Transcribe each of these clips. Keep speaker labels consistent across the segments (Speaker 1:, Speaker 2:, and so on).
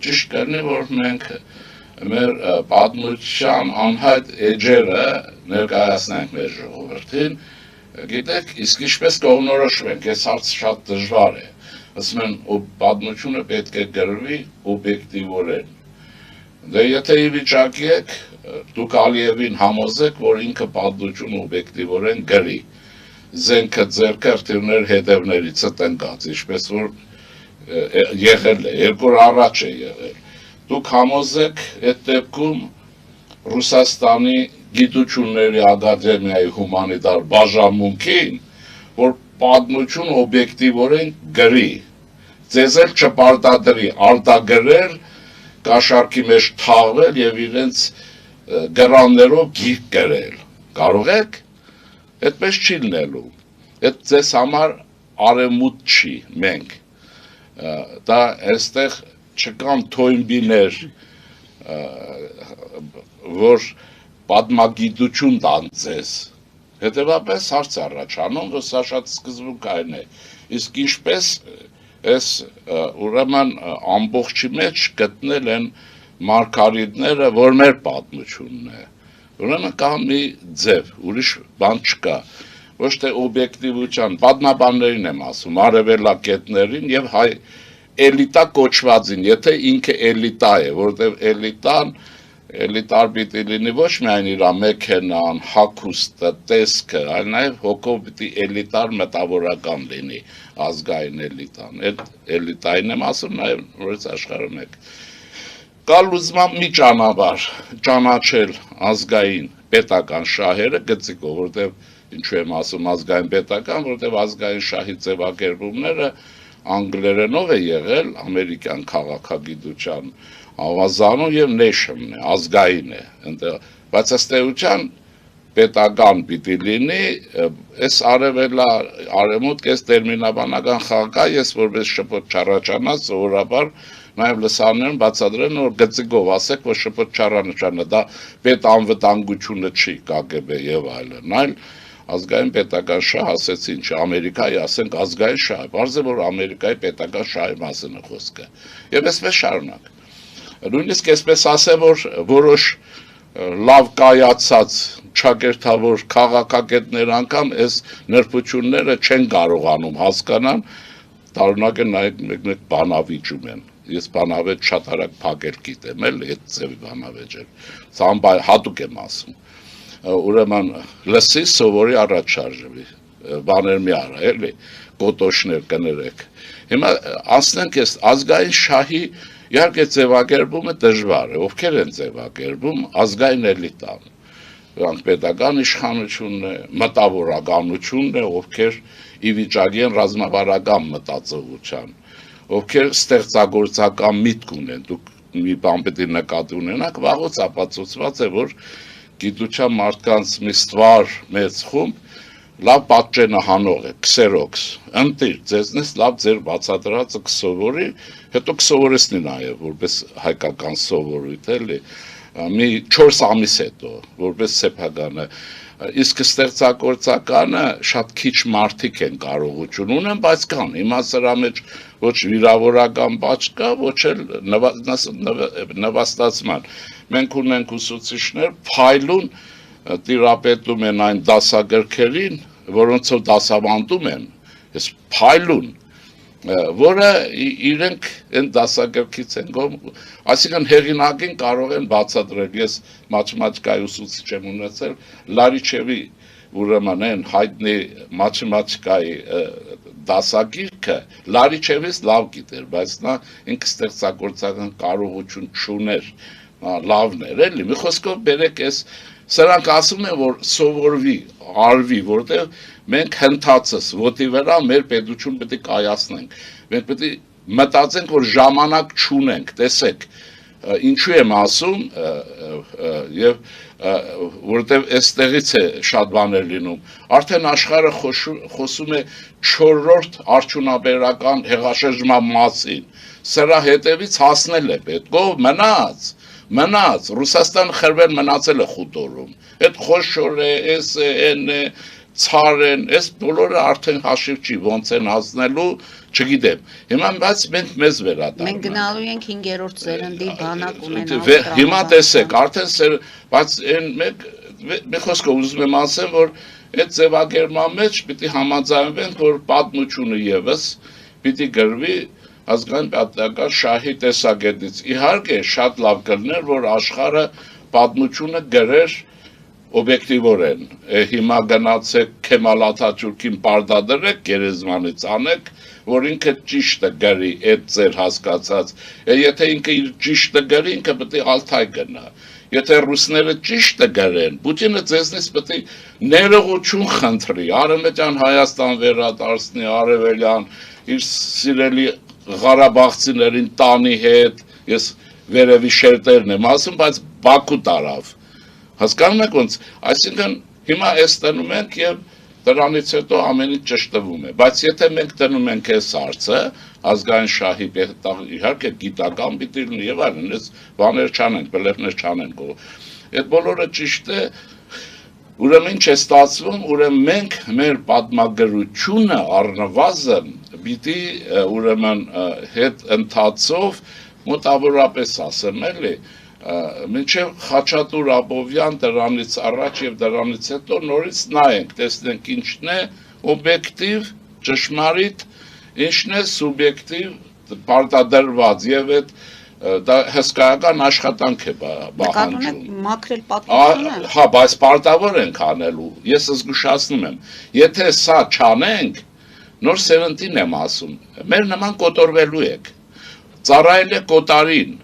Speaker 1: ճիշտ կլինի, որ մենք մեր պատմության անհայտ էջերը ներկայացնենք մեր ժողովրդին, գիտեք, իսկ ինչպես կողմնորոշվենք, այս հարցը շատ դժվար է, ասում են, պատմությունը պետք է գրվի օբյեկտիվորեն, դե եթե ի վիճակի եք, դուք Ալիևին համոզեք, որ ինքը պատմությունը օբյեկտիվորեն գրի, զենքը ձեռքը հրթիռներ հետևներից տնկած, ինչպես որ եղել է, 2 օր առաջ է եղել, դուք համոզեք այդ դեպքում Ռուսաստանի գիտությունների ակադեմիայի հումանիտար բաժանմունքին, որ պատմություն օբյեկտիվորեն գրի, ձեզ էլ չպարտադրի արտագրել, կաշառքի մեջ թաղվել եւ իրենց գրաններով գիրք գրել, կարող եք, այդպես չի լինելու, այդ ձեզ համար արեմուտ չի, մենք, դա այստեղ չկան թոյմբիներ, որ պատմագիտություն տան ձեզ, հետևապես հարց առաջանում, որ սա շատ սկզբունքային է, իսկ ինչպես այս ուրեմն ամբողջի մեջ գտնել են մարգարիտները, որ մեր պատմությունն է, ուրեմն կա մի ձև, ուրիշ բան չկա, ոչ թե օբյեկտիվության, պատմաբաններին եմ ասում, արևելակետներին եւ հայ էլիտա կոչվածին, եթե ինքը էլիտա է, որտեղ էլիտան, էլիտար պիտի լինի ոչ միայն իր մեքենան, հագուստը, տեսքը, այլ նաև հոգով պիտի էլիտար մտավորական լինի ազգային էլիտան, այդ էլիտային եմ ասում նաև նորից աշխարհում եք, կա լուծման մի ճանապարհ, ճանաչել ազգային պետական շահերը գծիկով, որտեղ ինչու եմ ասում ազգային պետական, որտեղ ազգային շահի ձևակերպումները անգլերենով է եղել ամերիկյան քաղաքագիտության ավազանու եւ նեշնն է, ազգային է, բայց ըստ էության պետական պիտի լինի, այս արևմուտք, այս տերմինաբանական խաղակա, ես որպես շփոթ չառաջանած սովորաբար նաև լսարներում բացատրել, որ գծիկով ասեք, որ շփոթ չառաջանա, դա պետ անվտանգությունը չի KGB եւ այլն, այլ ազգային պետական շահ ասեց ինչ, Ամերիկայի ասենք ազգային շահ, բարձր որ Ամերիկայի պետական շահի մասին է խոսքը, եւ այսպես շարունակ, նույնիսկ այսպես ասեմ, որ որոշ լավ կայացած ճակերտավոր քաղաքագետներ անգամ այս նրբությունները չեն կարողանում հասկանան, տարօրինակ են նայեք բանավիճում են, ես բանավեճ շատ արագ փակել գիտեմ, էլ այդ ձևի բանավեճեր, սա հատուկ եմ ասում, ուրեմն լսի սովորի առաջ շարժվի, բաներ մի արա, էլի, կոտոշներ կներեք, հիմա ասնենք ես ազգային շահի իհարկե ձևակերպումը դժվար է, ովքեր են ձևակերպում ազգային էլիտան, նրանք պետական իշխանությունն է, մտավորականությունն է, ովքեր ի վիճակի են ռազմավարական մտածողության, ովքեր ստեղծագործական միտք ունեն, դուք մի բան պետք է նկատի ունենաք, վաղուց ապացուցված է, որ գիտության մարդկանց մի ստվար մեծ խումբ լավ պատճենահանող է, քսերոքս, ընտիր, ձեզնից լավ ձեր բացատրածը կսովորի, հետո կսովորեսնի նաև, որպես հայկական սովորույթ էլի, մի 4 ամիս հետո, որպես սեփականը, իսկ ստեղծագործականը շատ քիչ մարդիկ են կարողություն ունեն, բայց կան, հիմա սրա մեջ ոչ վիրավորական բաց կա, ոչ էլ նվաստացման, մենք ունենք ուսուցիչներ, փայլուն տիրապետում են այն դասագրքերին, որոնցով դասավանդում են, ես փայլուն, որը իրենք են դասագրքից են գոմ, այսինքն հեղինակին կարող են բացատրել, ես մաթեմատիկայի ուսուցիչ եմ ունեցել, Լարիչևի ուրեմն են հայտնի մաթեմատիկայի դասագիրքը Լարիչևից լավ գիտեր, բայց նա ինքը ստեղծագործական կարողություն չուներ, լավն էր, էլի, մի խոսքով բերեք ես, սրանք ասում են, որ սովորվի, արվի, որտեղ մենք հնդածս, ոտի վրա մեր պետություն պետք է կայացնենք, մենք պետք է մտածենք, որ ժամանակ չունենք, տեսեք, ինչու եմ ասում, եւ որտեղ այստեղից է շատ բաներ լինում, արդեն աշխարհը խոսում է 4-րդ արդյունաբերական հեղաշրջման մասին, սրա հետևից հասնել է պետք, ով մնաց, Ռուսաստանը խրվել մնացել է խուտորում, այդ խոշոր է, էս է, են է, ցար են, այս բոլորը արդեն հաշիվ չի, ոնց են հասնելու, չգիտեմ։ Հիմա բայց մենք մեզ վերադառնանք։
Speaker 2: Մենք գնալու ենք 5-րդ սերնդի բանակ ունենալու։
Speaker 1: Հիմա տեսեք, արդեն բայց այն մի խոսքով ուզում եմ ասեմ, որ այդ ձևակերպման մեջ պիտի համաձայնվենք, որ պատմությունը եւս պիտի գրվի ազգային պատմական շահի տեսակետից։ Իհարկե, շատ լավ կլներ, որ աշխարհը պատմությունը գրեր օբյեկտիվորեն։ Հիմա գնացեք Քեմալ Աթաթյուրքին պարտադրեք, գերեզմանից անեք, որ ինքը ճիշտը գրի, այդ ձեր հասկացած։ Եթե ինքը իր ճիշտը գրի, ինքը պետք է Ալթայ գնա։ Եթե ռուսները ճիշտը գրեն, Պուտինը ձեզնից պետք է ներողություն խնդրի, Արևմտյան Հայաստան վերադարձնի, Արևելյան, իր սիրելի Ղարաբաղցիներին տանի հետ, ես վերևի շերտերն եմ ասում, բայց Բաքու տարավ։ Հասկանում եք ոնց, այսինքն հիմա այս տնում ենք եւ դրանից հետո ամեն ինչ ճշտվում է, բայց եթե մենք տնում ենք այս հարցը, ազգային շահի իհարկե գիտական պիտի լինի եւ այլն, այս բաներ չանենք, բլեֆներ չանենք, այդ բոլորը ճիշտ է, ուրեմն ինչ է ստացվում, ուրեմն մենք մեր պատմագրությունը առնվազն պիտի ուրեմն հետ ընթացով մոտավորապես ասեմ էլի մինչև Խաչատուր Աբովյան դրանից առաջ եւ դրանից հետո նորից նայենք, տեսնենք ինչն է օբյեկտիվ, ճշմարիտ, ինչն է սուբյեկտիվ, պարտադրված եւ այդ դա հսկայական աշխատանք է բաղանջում։
Speaker 2: Մաքրել պատմությունը։
Speaker 1: Հա, բայց պարտավոր ենք անելու։ Ես զգուշացնում եմ, եթե սա չանենք, նոր սերնդին եմ ասում, մեր նման կոտորվելու եք։ Ծառայել է կոտարին։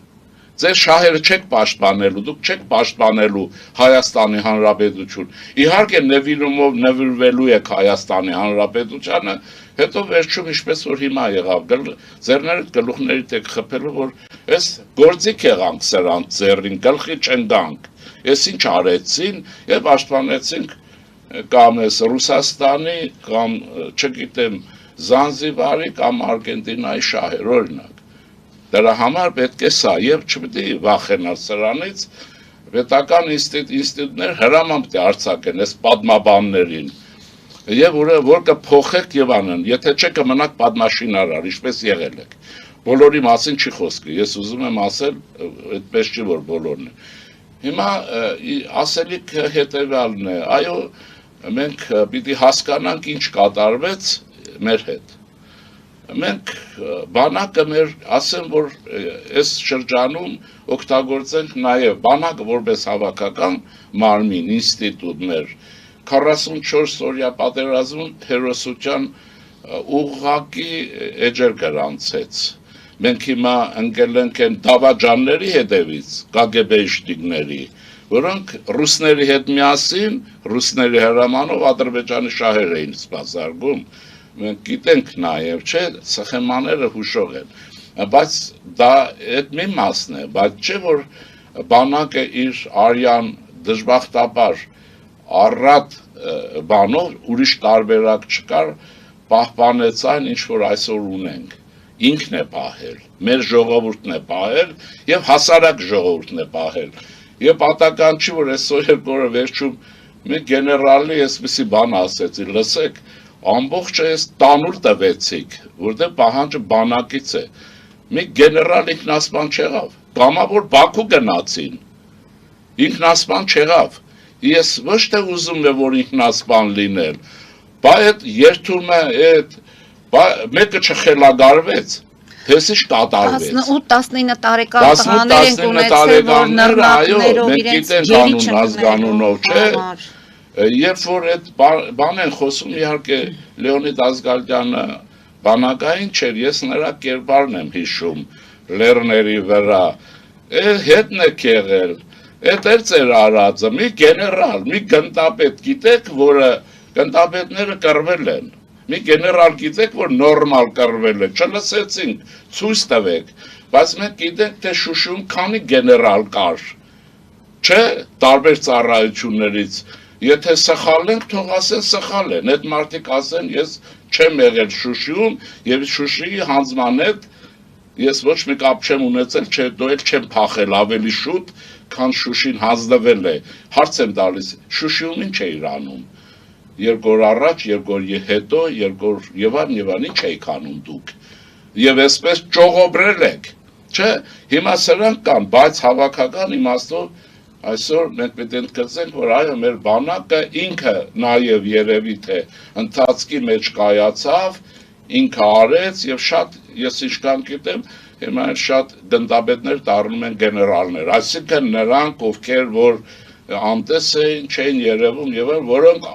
Speaker 1: Ձեր շահերը չեք պաշտպանելու, դուք չեք պաշտպանելու Հայաստանի Հանրապետություն։ Իհարկե նվիրումով նվիրվելու եք Հայաստանի Հանրապետությանը, հետո վերջում ինչպես որ հիմա եղավ, ձեռներդ գլուխներիդ եք խփելու, որ այս գործիք եղանք սրանց ձեռին, գլխի չընկանք։ Այս ինչ արեցին եւ պաշտպանեցինք կամ այս Ռուսաստանի կամ չգիտեմ Զանզիբարի կամ Արգենտինայի շահեր օրինակ։ Դրա համար պետք է սա եւ չպետք է վախենալ սրանից պետական ինստիտուտներ հրաման պետք է արձակեն այս պատմաբաններին եւ որ կփոխեք եւ անեն եթե չէ կմնաք պատմաշինարար ինչպես եղել եք բոլորի մասին չի խոսքը ես ուզում եմ ասել այդպես չի որ բոլորն է հիմա ասելիք հետեւյալն է այո մենք պիտի հասկանանք ինչ կատարվեց մեր հետ մենք բանակը մեր ասեմ որ այս շրջանում օգտագործենք նաև բանակը որպես հավաքական մարմին ինստիտուտ մեր 44 օրյա պատերազմում հերոսության ուղղակի էջեր գրանցեց մենք հիմա ընկել ենք այն դավաճանների հետևից կագեբեիշտիկների որոնք ռուսների հետ միասին ռուսների հրամանով ադրբեջանի շահեր էին սպասարկում մենք գիտենք նաև, չէ, սխեմաները հուշող են, բայց դա այդ մի մասն է, բայց չէ, որ բանակը իր արյան դժբախտաբար առատ բանով ուրիշ տարբերակ չկար, պահպանեց այն, ինչ որ այսօր ունենք, ինքն է պահել, մեր ժողովուրդն է պահել և հասարակ ժողովուրդն է պահել, և պատական չի, որ այսօր որը վերջում մի գեներալի այսպիսի բան ասեցի, լսեք, ամբողջը ես տանուլ տվեցիք, որտեղ պահանջը բանակից է, մի գեներալ ինքնասպան չեղավ, կամավոր Բաքու գնացին, ինքնասպան չեղավ, ես ոչ թե ուզում եմ, որ ինքնասպան լինել, բայց երթում է, մեկը չխելագարվեց, թեսիչ կատարվեց։
Speaker 2: 18-19 տարեկան տղաներ ենք ունեցել, որ նռնակներով իրենց գերի չընկնել
Speaker 1: Երբ որ այդ բան են խոսում, իհարկե Լեոնիդ Ազգալյանը բանակային չէր, ես նրա կերպարն եմ հիշում, լեռների վրա, հետն եք եղել, այդ էր ձեր արածը, մի գեներալ, մի գնդապետ, գիտեք, որը գնդապետները կռվել են, մի գեներալ գիտեք, որ նորմալ կռվել է, չլսեցինք, ցույց տվեք, բայց մենք գիտենք, թե Շուշիում քանի գեներալ կար, չէ, տարբեր ծառայություններից, Եթե սխալ ենք, թող ասեն սխալ են, այդ մարդիկ ասեն, ես չեմ եղել Շուշիում և Շուշիի հանձնման հետ ես ոչ մի կապ չեմ ունեցել, դու էլ չեմ փախել ավելի շուտ, քան Շուշին հանձնվել է, հարց եմ տալիս, Շուշիում ինչ էիր անում, 2 օր առաջ, 2 օր հետո, 2 օր եւ այլն ինչ եք անում դուք։ Եվ այսպես ճողոբրել եք, չէ, հիմա սրանք կան, բայց հավաքական իմաստով այսօր մենք պետք է ընդգծենք, որ այո, մեր բանակը ինքը նաև երևի թե ընթացքի մեջ կայացավ, ինքը արեց եւ շատ ես ինչքան գիտեմ, հիմա շատ գնդապետներ դառնում են գեներալներ, այսինքն նրանք, ովքեր որ անտես էին, չէին երևում եւ որոնք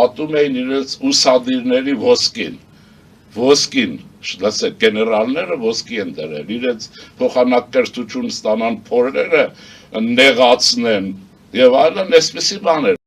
Speaker 1: ատում էին իրենց ուսադիրների ոսկին, լսեք, գեներալները ոսկի են դրել, իրենց փոխանակերտություն ստանան փորերը նեղացնեն եւ այլն, այսպիսի բաներ